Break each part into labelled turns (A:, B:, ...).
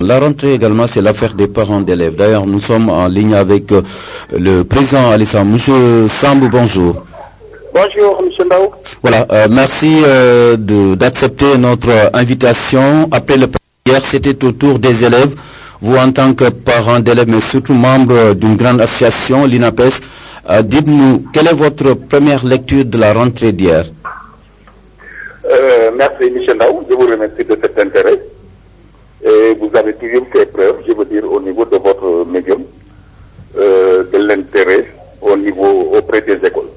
A: La rentrée également, c'est l'affaire des parents d'élèves. D'ailleurs, nous sommes en ligne avec le président Alissa. Monsieur Sambou, bonjour.
B: Bonjour, monsieur Mbaou.
A: Voilà, merci d'accepter notre invitation. Après le hier, c'était au tour des élèves. Vous, en tant que parent d'élèves, mais surtout membre d'une grande association, l'INAPES, dites-nous, quelle est votre première lecture de la rentrée d'hier?
B: Merci, monsieur Mbaou. Je vous remercie de cet intérêt. Et vous avez toujours fait preuve, je veux dire, au niveau de votre médium, de l'intérêt auprès des écoles.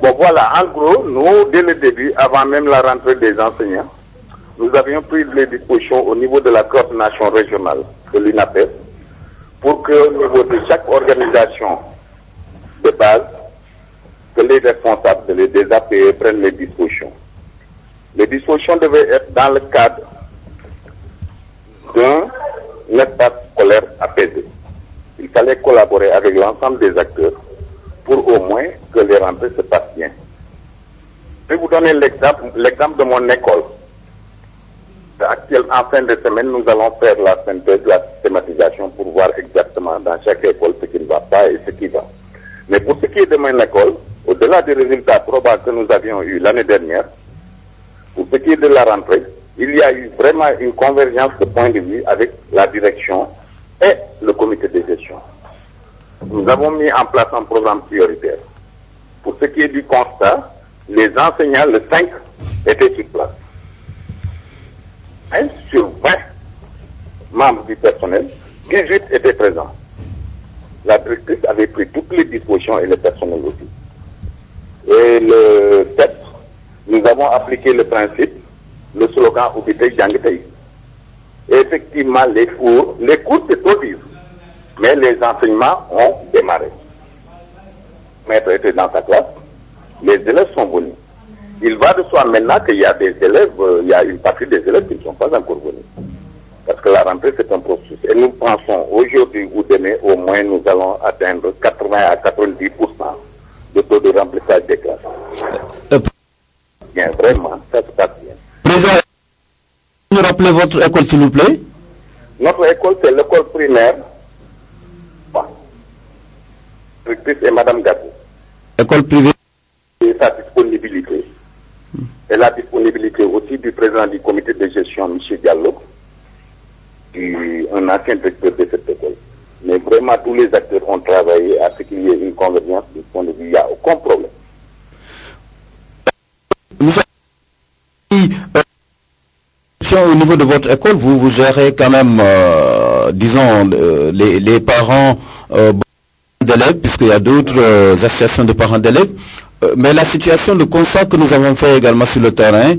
B: Bon, voilà, en gros, nous, dès le début, avant même la rentrée des enseignants, nous avions pris les dispositions au niveau de la coordination régionale de l'INAPES pour que, au niveau de chaque organisation de base, que les responsables des APE prennent les dispositions. Les dispositions devaient être dans le cadre d'un espace scolaire apaisé. Il fallait collaborer avec l'ensemble des acteurs pour au moins que les rentrées se passent bien. Je vais vous donner l'exemple de mon école. En fin de semaine, nous allons faire la synthèse, la systématisation pour voir exactement dans chaque école ce qui ne va pas et ce qui va. Mais pour ce qui est de mon école, au-delà des résultats probables que nous avions eus l'année dernière, pour ce qui est de la rentrée, il y a eu vraiment une convergence de point de vue avec la direction et le comité de gestion. Nous avons mis en place un programme prioritaire. Pour ce qui est du constat, les enseignants, le 5, étaient sur place. 1 sur 20 membres du personnel, 18 étaient présents. La directrice avait pris toutes les dispositions et le personnel aussi. Et le 7, nous avons appliqué le principe, le slogan Ubité Djangitei. Effectivement, les cours c'est trop dur, mais les enseignements ont démarré. Le maître était dans sa classe, les élèves sont venus. Il va de soi maintenant qu'il y a des élèves, il y a une partie des élèves qui ne sont pas encore venus. Parce que la rentrée, c'est un processus. Et nous pensons aujourd'hui ou demain, au moins, nous allons atteindre 80 à 90% de taux de remplissage des classes. Bien, vraiment, ça se passe bien.
A: Président, vous nous rappelez votre école, s'il vous plaît?
B: Notre école, c'est l'école primaire. Directrice est Madame Gatou.
A: École privée.
B: Et sa disponibilité. Et la disponibilité aussi du président du comité de gestion, M. Diallo, un ancien directeur de cette école. Mais vraiment, tous les acteurs ont travaillé à ce qu'il y ait une convergence du point de vue. Il n'y a aucun problème.
A: Au niveau de votre école, vous gérez quand même, disons, les parents d'élèves, puisqu'il y a d'autres associations de parents d'élèves. Mais la situation, le constat que nous avons fait également sur le terrain,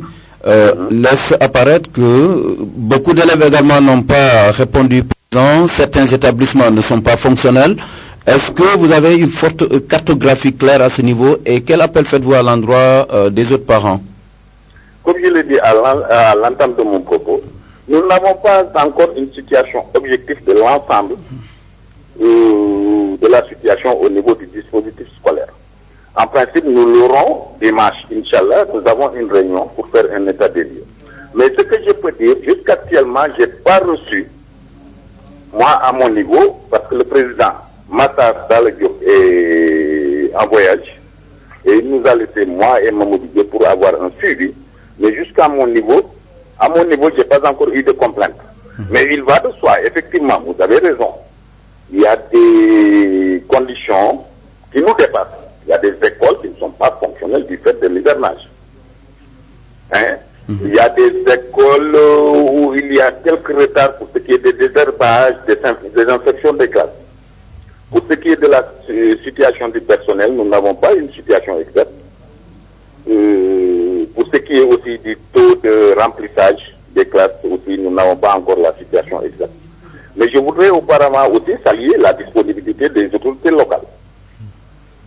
A: laisse apparaître que beaucoup d'élèves également n'ont pas répondu présent. Certains établissements ne sont pas fonctionnels. Est-ce que vous avez une forte cartographie claire à ce niveau et quel appel faites-vous à l'endroit des autres parents?
B: Comme je l'ai dit à l'entame de mon propos, nous n'avons pas encore une situation objective de l'ensemble de la situation au niveau du dispositif scolaire. En principe, nous l'aurons dimanche, Inch'Allah, nous avons une réunion pour faire un état des lieux. Mais ce que je peux dire, jusqu'actuellement, je n'ai pas reçu, moi à mon niveau, parce que le président Matar Sall Diop est en voyage, et il nous a laissé, moi et Mamoudou Diop, pour avoir un suivi. Mais jusqu'à mon niveau, je n'ai pas encore eu de complainte. Mais il va de soi, effectivement, vous avez raison. Il y a des conditions qui nous dépassent. Il y a des écoles qui ne sont pas fonctionnelles du fait de l'hivernage. Il y a des écoles où il y a quelques retards pour ce qui est des désherbages, des infections des classes. Pour ce qui est de la situation du personnel, nous n'avons pas une situation exacte. Pour ce qui est aussi du taux de remplissage des classes aussi, nous n'avons pas encore la situation exacte. Mais je voudrais auparavant aussi saluer la disponibilité des autorités locales.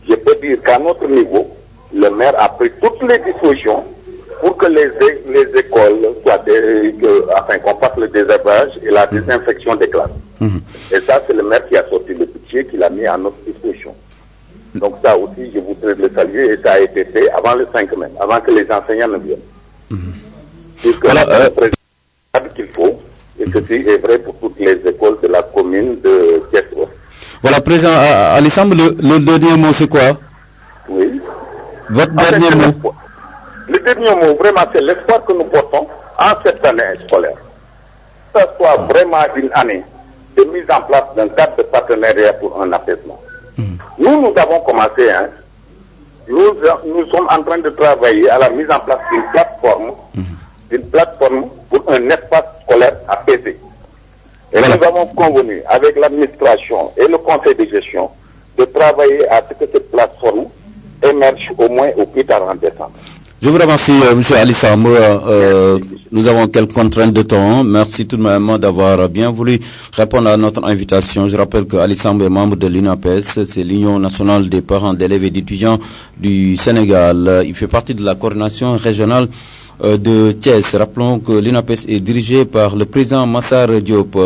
B: Je peux dire qu'à notre niveau, le maire a pris toutes les dispositions pour que les écoles soient afin qu'on fasse le désherbage et la désinfection des classes. Et ça, c'est le maire qui a sorti le budget, qui l'a mis à notre disposition. Donc ça aussi, je voudrais le saluer et ça a été fait avant le 5 mai, avant que les enseignants ne viennent. Puisque le président qu'il faut, et Et ceci est vrai pour toutes les écoles de la commune de Thiès-Ouest.
A: Voilà, Président Alissam, le dernier mot, c'est quoi?
B: Oui.
A: Votre
B: En fait,
A: dernier
B: c'est
A: mot?
B: l'espoir. Le dernier mot, vraiment, c'est l'espoir que nous portons en cette année scolaire. Que ce soit vraiment une année de mise en place d'un cadre de partenariat pour un apaisement. Nous avons commencé, hein. Nous sommes en train de travailler à la mise en place d'une plateforme pour un espace scolaire apaisé. Et nous avons convenu avec l'administration et le conseil de gestion de travailler à ce que cette plateforme émerge au moins au plus tard en décembre.
A: Je vous remercie, M. Alissam. Nous avons quelques contraintes de temps. Merci tout de même d'avoir bien voulu répondre à notre invitation. Je rappelle que Alissam est membre de l'UNAPES, c'est l'Union nationale des parents d'élèves et d'étudiants du Sénégal. Il fait partie de la coordination régionale de Thiès. Rappelons que l'UNAPES est dirigée par le président Massar Diop.